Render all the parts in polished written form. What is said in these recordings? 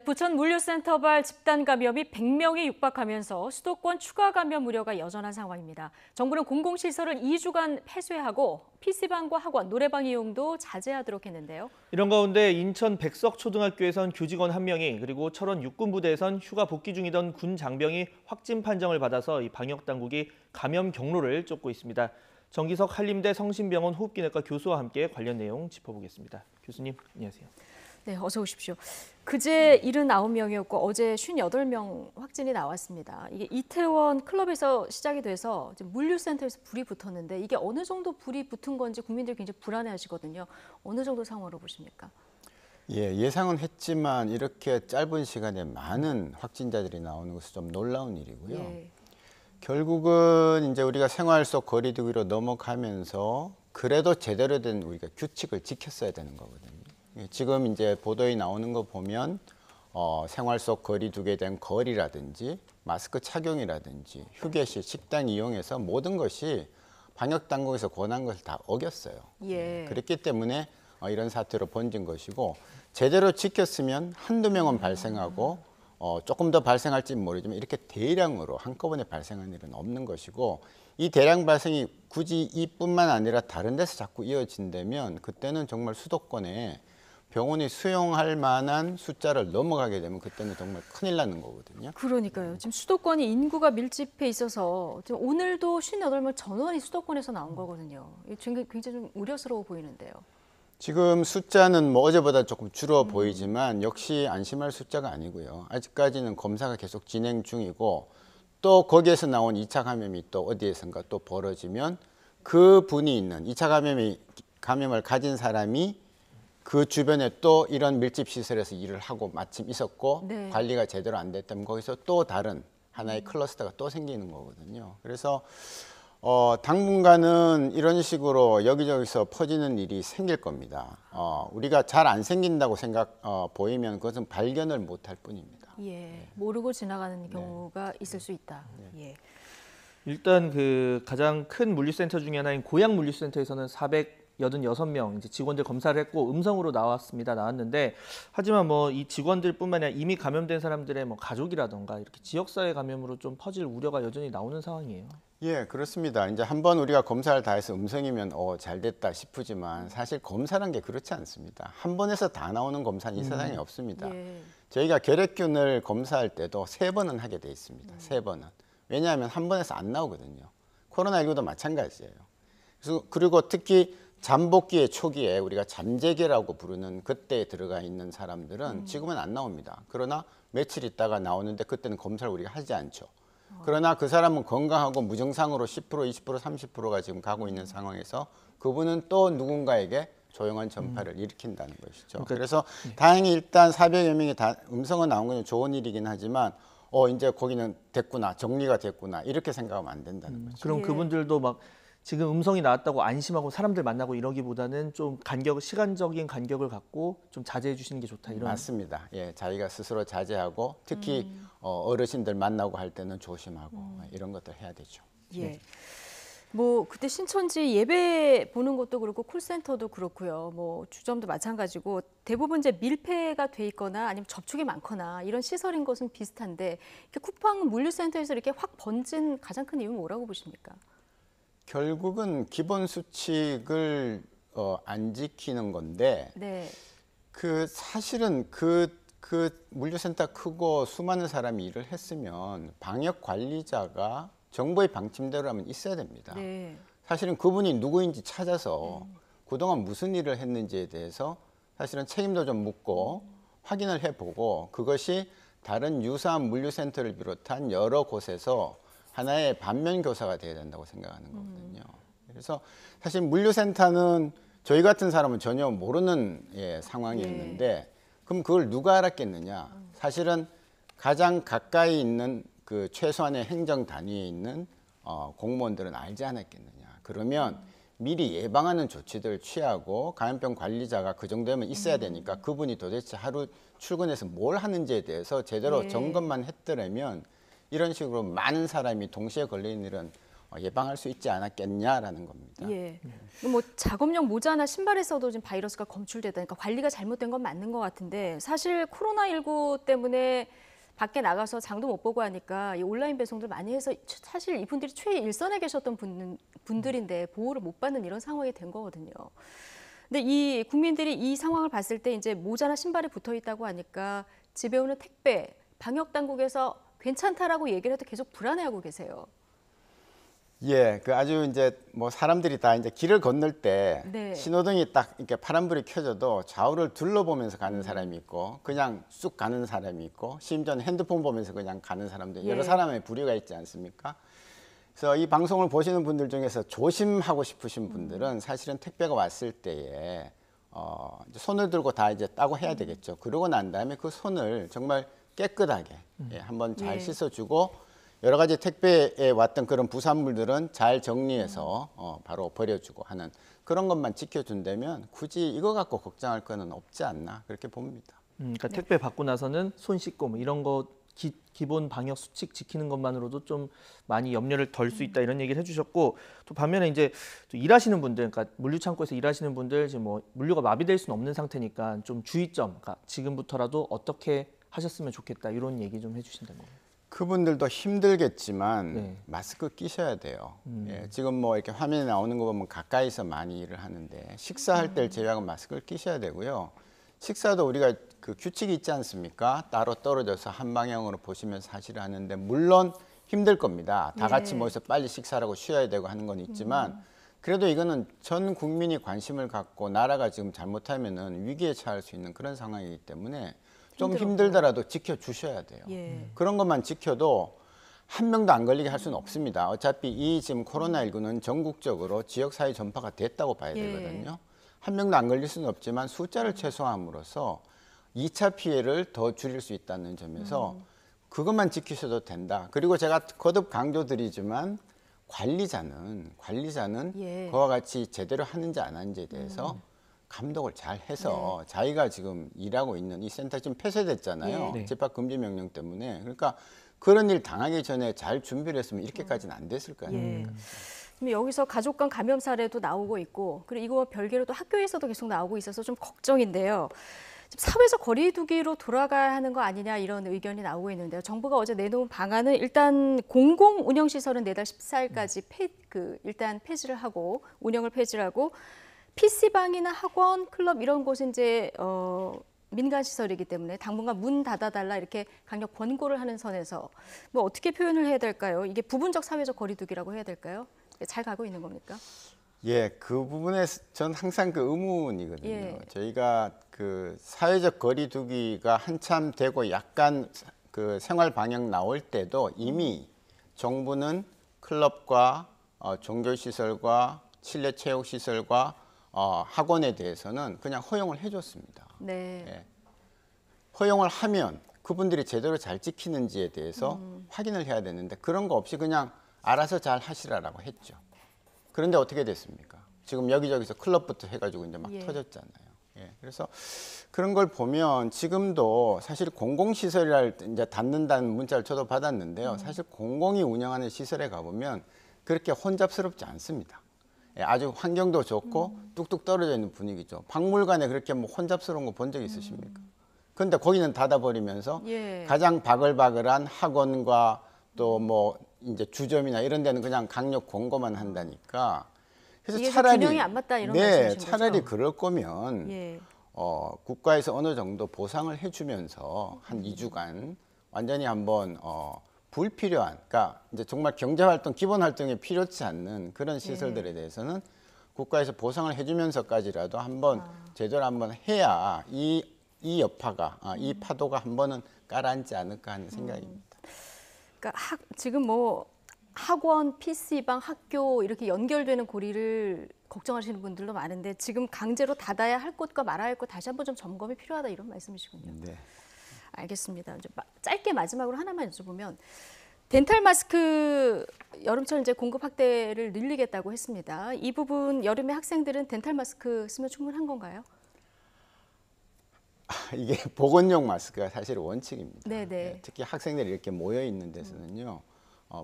부천 물류센터발 집단 감염이 100명에 육박하면서 수도권 추가 감염 우려가 여전한 상황입니다. 정부는 공공시설을 2주간 폐쇄하고 PC방과 학원, 노래방 이용도 자제하도록 했는데요. 이런 가운데 인천 백석초등학교에선 교직원 1명이 그리고 철원 육군부대에선 휴가 복귀 중이던 군 장병이 확진 판정을 받아서 이 방역당국이 감염 경로를 쫓고 있습니다. 정기석 한림대 성심병원 호흡기내과 교수와 함께 관련 내용 짚어보겠습니다. 교수님, 안녕하세요. 네, 어서 오십시오. 그제 79명이었고 어제 58명 확진이 나왔습니다. 이게 이태원 클럽에서 시작이 돼서 지금 물류센터에서 불이 붙었는데 이게 어느 정도 불이 붙은 건지 국민들이 굉장히 불안해하시거든요. 어느 정도 상황으로 보십니까? 예상은 했지만 이렇게 짧은 시간에 많은 확진자들이 나오는 것은 좀 놀라운 일이고요. 예. 결국은 이제 우리가 생활 속 거리두기로 넘어가면서 그래도 제대로 된 우리가 규칙을 지켰어야 되는 거거든요. 지금 이제 보도에 나오는 거 보면 생활 속 거리두기에 대한 거리라든지 마스크 착용이라든지 휴게실, 식당 이용해서 모든 것이 방역 당국에서 권한 것을 다 어겼어요. 예. 그랬기 때문에 이런 사태로 번진 것이고 제대로 지켰으면 한두 명은 발생하고 조금 더 발생할지는 모르지만 이렇게 대량으로 한꺼번에 발생한 일은 없는 것이고 이 대량 발생이 굳이 이뿐만 아니라 다른 데서 자꾸 이어진다면 그때는 정말 수도권에 병원이 수용할 만한 숫자를 넘어가게 되면 그때는 정말 큰일 나는 거거든요. 그러니까요. 지금 수도권이 인구가 밀집해 있어서 지금 오늘도 58명 전원이 수도권에서 나온 거거든요. 굉장히 좀 우려스러워 보이는데요. 지금 숫자는 뭐 어제보다 조금 줄어 보이지만 역시 안심할 숫자가 아니고요. 아직까지는 검사가 계속 진행 중이고 또 거기에서 나온 2차 감염이 또 어디에선가 또 벌어지면 그 분이 있는 2차 감염을 가진 사람이 그 주변에 또 이런 밀집 시설에서 일을 하고 마침 있었고 네. 관리가 제대로 안 됐다면 거기서 또 다른 하나의 클러스터가 또 생기는 거거든요. 그래서 당분간은 이런 식으로 여기저기서 퍼지는 일이 생길 겁니다. 우리가 잘 안 생긴다고 보이면 그것은 발견을 못할 뿐입니다. 예, 모르고 지나가는 경우가 있을 수 있다. 예. 일단 그 가장 큰 물류센터 중에 하나인 고양 물류센터에서는 486명 이제 직원들 검사를 했고 음성으로 나왔는데 하지만 뭐 이 직원들뿐만 아니라 이미 감염된 사람들의 뭐 가족이라던가 이렇게 지역사회 감염으로 좀 퍼질 우려가 여전히 나오는 상황이에요. 예, 그렇습니다. 이제 한번 우리가 검사를 다 해서 음성이면 잘 됐다 싶지만 사실 검사란 게 그렇지 않습니다. 한 번에서 다 나오는 검사는 이 세상에 없습니다. 예. 저희가 결핵균을 검사할 때도 3번은 하게 돼 있습니다. 3번은. 왜냐하면 한 번에서 안 나오거든요. 코로나19도 마찬가지예요. 그리고 특히 잠복기의 초기에 우리가 잠재기라고 부르는 그때에 들어가 있는 사람들은 지금은 안 나옵니다. 그러나 며칠 있다가 나오는데 그때는 검사를 우리가 하지 않죠. 그러나 그 사람은 건강하고 무증상으로 10%, 20%, 30%가 지금 가고 있는 상황에서 그분은 또 누군가에게 조용한 전파를 일으킨다는 것이죠. 그래서 다행히 일단 400여 명이 다 음성은 나온 건 좋은 일이긴 하지만 이제 거기는 됐구나, 정리가 됐구나 이렇게 생각하면 안 된다는 거죠. 그럼 예. 그분들도 막 지금 음성이 나왔다고 안심하고 사람들 만나고 이러기보다는 좀 시간적인 간격을 갖고 좀 자제해 주시는 게 좋다 이런. 맞습니다. 예, 자기가 스스로 자제하고 특히 어르신들 만나고 할 때는 조심하고 이런 것들 해야 되죠. 예. 뭐 그때 신천지 예배 보는 것도 그렇고 콜센터도 그렇고요. 뭐 주점도 마찬가지고 대부분 이제 밀폐가 돼 있거나 아니면 접촉이 많거나 이런 시설인 것은 비슷한데 쿠팡 물류센터에서 이렇게 확 번진 가장 큰 이유는 뭐라고 보십니까? 결국은 기본 수칙을 안 지키는 건데 네. 사실은 그 물류센터 크고 수많은 사람이 일을 했으면 방역 관리자가 정부의 방침대로라면 있어야 됩니다. 네. 사실은 그분이 누구인지 찾아서 그동안 무슨 일을 했는지에 대해서 사실은 책임도 좀 묻고 확인을 해보고 그것이 다른 유사한 물류센터를 비롯한 여러 곳에서 하나의 반면교사가 돼야 된다고 생각하는 거거든요. 그래서 사실 물류센터는 저희 같은 사람은 전혀 모르는 상황이었는데 그럼 그걸 누가 알았겠느냐. 사실은 가장 가까이 있는 그 최소한의 행정 단위에 있는 공무원들은 알지 않았겠느냐. 그러면 미리 예방하는 조치들을 취하고 감염병 관리자가 그 정도면 있어야 되니까 그분이 도대체 하루 출근해서 뭘 하는지에 대해서 제대로 점검만 했더라면 이런 식으로 많은 사람이 동시에 걸리는 일은 예방할 수 있지 않았겠냐라는 겁니다. 예. 뭐 작업용 모자나 신발에서도 지금 바이러스가 검출되다니까 관리가 잘못된 건 맞는 것 같은데 사실 코로나19 때문에 밖에 나가서 장도 못 보고 하니까 이 온라인 배송들 많이 해서 사실 이분들이 최일선에 계셨던 분들인데 보호를 못 받는 이런 상황이 된 거거든요. 근데 이 국민들이 이 상황을 봤을 때 이제 모자나 신발이 붙어 있다고 하니까 집에 오는 택배, 방역 당국에서 괜찮다라고 얘기를 해도 계속 불안해하고 계세요. 예, 그 아주 이제 뭐 사람들이 다 이제 길을 건널 때 네. 신호등이 딱 이렇게 파란불이 켜져도 좌우를 둘러보면서 가는 사람이 있고 그냥 쑥 가는 사람이 있고 심지어는 핸드폰 보면서 그냥 가는 사람들 예. 여러 사람의 부류가 있지 않습니까? 그래서 이 방송을 보시는 분들 중에서 조심하고 싶으신 분들은 사실은 택배가 왔을 때에 이제 손을 들고 다 이제 따고 해야 되겠죠. 그러고 난 다음에 그 손을 정말 깨끗하게 한번 잘 예. 씻어주고 여러 가지 택배에 왔던 그런 부산물들은 잘 정리해서 바로 버려주고 하는 그런 것만 지켜준다면 굳이 이거 갖고 걱정할 거는 없지 않나 그렇게 봅니다. 그러니까 택배 받고 나서는 손 씻고 뭐 이런 거 기본 방역 수칙 지키는 것만으로도 좀 많이 염려를 덜 수 있다 이런 얘기를 해주셨고 또 반면에 이제 또 일하시는 분들, 그러니까 물류 창고에서 일하시는 분들 지금 뭐 물류가 마비될 수는 없는 상태니까 좀 주의점, 그러니까 지금부터라도 어떻게 하셨으면 좋겠다 이런 얘기 좀 해주신다면. 그분들도 힘들겠지만 네. 마스크 끼셔야 돼요. 예, 지금 뭐 이렇게 화면에 나오는 거 보면 가까이서 많이 일을 하는데 식사할 때를 제외하고 마스크를 끼셔야 되고요. 식사도 우리가 그 규칙이 있지 않습니까? 따로 떨어져서 한 방향으로 보시면서 사실을 하는데 물론 힘들 겁니다. 다 같이 네. 모여서 빨리 식사를 하고 쉬어야 되고 하는 건 있지만 그래도 이거는 전 국민이 관심을 갖고 나라가 지금 잘못하면은 위기에 처할 수 있는 그런 상황이기 때문에 좀 힘들었구나. 힘들더라도 지켜주셔야 돼요. 예. 그런 것만 지켜도 한 명도 안 걸리게 할 수는 없습니다. 어차피 이 지금 코로나19는 전국적으로 지역사회 전파가 됐다고 봐야 예. 되거든요. 한 명도 안 걸릴 수는 없지만 숫자를 최소화함으로써 2차 피해를 더 줄일 수 있다는 점에서 그것만 지키셔도 된다. 그리고 제가 거듭 강조드리지만 관리자는 예. 그와 같이 제대로 하는지 안 하는지에 대해서 감독을 잘 해서 자기가 지금 일하고 있는 이 센터 지금 폐쇄됐잖아요. 네. 집합 금지 명령 때문에. 그러니까 그런 일 당하기 전에 잘 준비를 했으면 이렇게까지는 안 됐을 거 아닙니까? 그럼 여기서 가족 간 감염 사례도 나오고 있고 그리고 이거와 별개로 또 학교에서도 계속 나오고 있어서 좀 걱정인데요. 지금 사회적 거리두기로 돌아가야 하는 거 아니냐 이런 의견이 나오고 있는데요. 정부가 어제 내놓은 방안은 일단 공공 운영 시설은 내달 14일까지 일단 폐지를 하고 운영을 폐지를 하고 PC방이나 학원, 클럽 이런 곳은 이제 민간 시설이기 때문에 당분간 문 닫아달라 이렇게 강력 권고를 하는 선에서 뭐 어떻게 표현을 해야 될까요? 이게 부분적 사회적 거리두기라고 해야 될까요? 잘 가고 있는 겁니까? 예, 그 부분에 전 항상 그 의문이거든요. 예. 저희가 그 사회적 거리두기가 한참 되고 약간 그 생활 방역 나올 때도 이미 정부는 클럽과 종교시설과 실내 체육시설과 학원에 대해서는 그냥 허용을 해줬습니다. 네. 예. 허용을 하면 그분들이 제대로 잘 지키는지에 대해서 확인을 해야 되는데 그런 거 없이 그냥 알아서 잘 하시라라고 했죠. 그런데 어떻게 됐습니까? 지금 여기저기서 클럽부터 해가지고 이제 막 예. 터졌잖아요. 예. 그래서 그런 걸 보면 지금도 사실 공공시설을 이제 닫는다는 문자를 저도 받았는데요. 사실 공공이 운영하는 시설에 가보면 그렇게 혼잡스럽지 않습니다. 예, 아주 환경도 좋고 뚝뚝 떨어져 있는 분위기죠. 박물관에 그렇게 뭐 혼잡스러운 거 본 적 있으십니까? 그런데 거기는 닫아버리면서 예. 가장 바글바글한 학원과 또 뭐 이제 주점이나 이런 데는 그냥 강력 권고만 한다니까. 그래서 이게 차라리 균형이 안 맞다 이런 네, 말씀이신 차라리 거죠? 그럴 거면 예. 국가에서 어느 정도 보상을 해주면서 한 2주간 완전히 한번 불필요한, 그러니까 이제 정말 경제활동, 기본 활동에 필요치 않는 그런 시설들에 대해서는 국가에서 보상을 해주면서까지라도 한번 제대로 한번 해야 이 여파가, 이 파도가 한 번은 가라앉지 않을까 하는 생각입니다. 그러니까 지금 뭐 학원, PC방, 학교 이렇게 연결되는 고리를 걱정하시는 분들도 많은데 지금 강제로 닫아야 할 곳과 말아야 할 곳 다시 한번 좀 점검이 필요하다 이런 말씀이시군요. 네. 알겠습니다. 이제 짧게 마지막으로 하나만 여쭤보면 덴탈 마스크 여름철 이제 공급 확대를 늘리겠다고 했습니다. 이 부분 여름에 학생들은 덴탈 마스크 쓰면 충분한 건가요? 이게 보건용 마스크가 사실 원칙입니다. 네네. 특히 학생들이 이렇게 모여 있는 데서는요,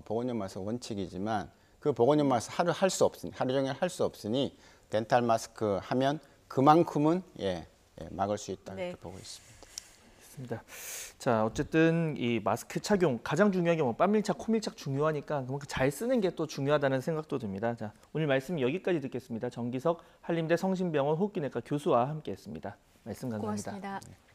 보건용 마스크 원칙이지만 그 보건용 마스크 하루 종일 할 수 없으니 덴탈 마스크 하면 그만큼은 막을 수 있다 이렇게 보고 있습니다. 있습니다. 자, 어쨌든 이 마스크 착용 가장 중요한 게 뭐 뺨밀착, 코밀착 중요하니까 그만큼 잘 쓰는 게 또 중요하다는 생각도 듭니다. 자, 오늘 말씀 여기까지 듣겠습니다. 정기석 한림대 성심병원 호흡기내과 교수와 함께했습니다. 말씀 감사합니다. 고맙습니다.